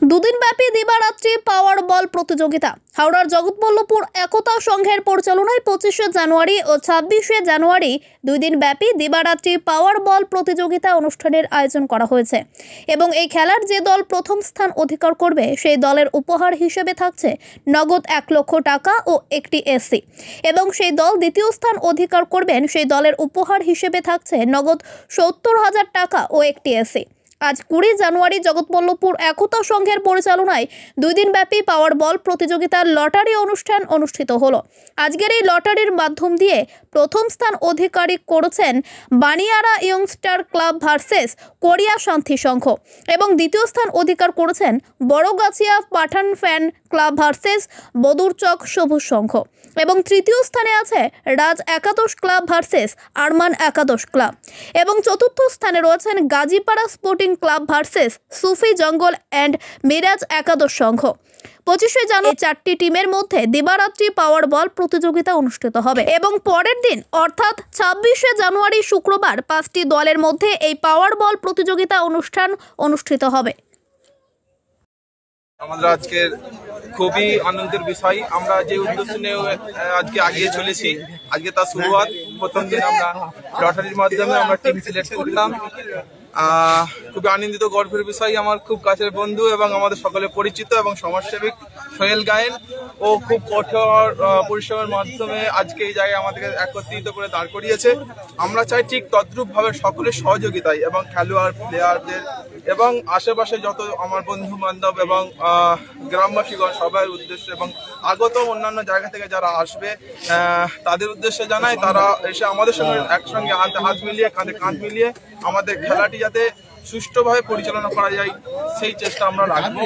দুদিনব্যাপী দিবারাত্রি পাওয়ার বল প্রতিযোগিতা হাওড়ার জগৎবল্লভপুর একতা সংঘের পরিচালনায় 25শে জানুয়ারি ও 26শে জানুয়ারি দুই দিনব্যাপী দিবারাত্রি পাওয়ার বল প্রতিযোগিতা অনুষ্ঠানের আয়োজন করা হয়েছে এবং এই খেলার যে দল প্রথম স্থান অধিকার করবে সেই দলের উপহার হিসেবে থাকছে নগদ 1 লক্ষ টাকা ও একটি এসি এবং সেই দল দ্বিতীয় স্থান অধিকার করবেন সেই দলের উপহার হিসেবে থাকছে নগদ 70,000 টাকা ও একটি এসি। আজ 20 জানুয়ারি জগৎবল্লভপুর একতা সংঘের পরিচালনায় দুই দিনব্যাপী পাওয়ার বল প্রতিযোগিতার লটারি অনুষ্ঠান অনুষ্ঠিত হলো। আজকের এই লটারির মাধ্যম দিয়ে প্রথম স্থান অধিকারী করেছেন বানিয়ারা ইয়ংস্টার ক্লাব ভার্সেস কোরিয়া শান্তি সংঘ এবং দ্বিতীয় স্থান অধিকার করেছেন বড়গাছিয়া পাঠান ফ্যান ক্লাব ভার্সেস বদুরচক সবুজ সংঘ এবং তৃতীয় স্থানে আছে রাজ একাদশ ক্লাব ভার্সেস আরমান একাদশ ক্লাব এবং চতুর্থ স্থানে রয়েছেন গাজীপাড়া স্পোর্টিং ক্লাব ভার্সেস সুফি জঙ্গল অ্যান্ড মিরাজ একাদশ সংঘ। 25শে জানুয়ারি 4টি টিমের মধ্যে দিবারাত্রি পাওয়ার বল প্রতিযোগিতা অনুষ্ঠিত হবে এবং পরের দিন অর্থাৎ 26শে জানুয়ারি শুক্রবার 5টি দলের মধ্যে এই পাওয়ার বল প্রতিযোগিতা অনুষ্ঠান অনুষ্ঠিত হবে। আমাদের আজকের খুবই আনন্দের বিষয়, আমরা যে উদ্দেশ্য নিয়ে আজকে এগিয়ে চলেছি, আজকে তার শুরুয়াত। প্রথম দিন আমরা লটারির মাধ্যমে আমরা টিম সিলেক্ট করলাম। খুবই আনন্দিত, গর্বের বিষয়। আমার খুব কাছের বন্ধু এবং আমাদের সকলে পরিচিত এবং সমাজসেবী সোহেল গায়েন ও খুব কঠোর পরিশ্রমের মাধ্যমে আজকে এই জায়গায় আমাদেরকে একত্রিত করে দাঁড় করিয়েছে। আমরা চাই ঠিক তদ্রূপভাবে সকলের সহযোগিতায় এবং খেলোয়াড় প্লেয়ারদের এবং আশেপাশে যত আমার বন্ধু বান্ধব এবং গ্রামবাসীগণ সবার উদ্দেশ্যে এবং আগত অন্যান্য জায়গা থেকে যারা আসবে তাদের উদ্দেশ্যে জানাই, তারা এসে আমাদের সঙ্গে একসঙ্গে হাত মিলিয়ে কাঁধে কাঁধ মিলিয়ে আমাদের খেলাটি যাতে সুষ্ঠুভাবে পরিচালনা করা যায় সেই চেষ্টা আমরা রাখবো।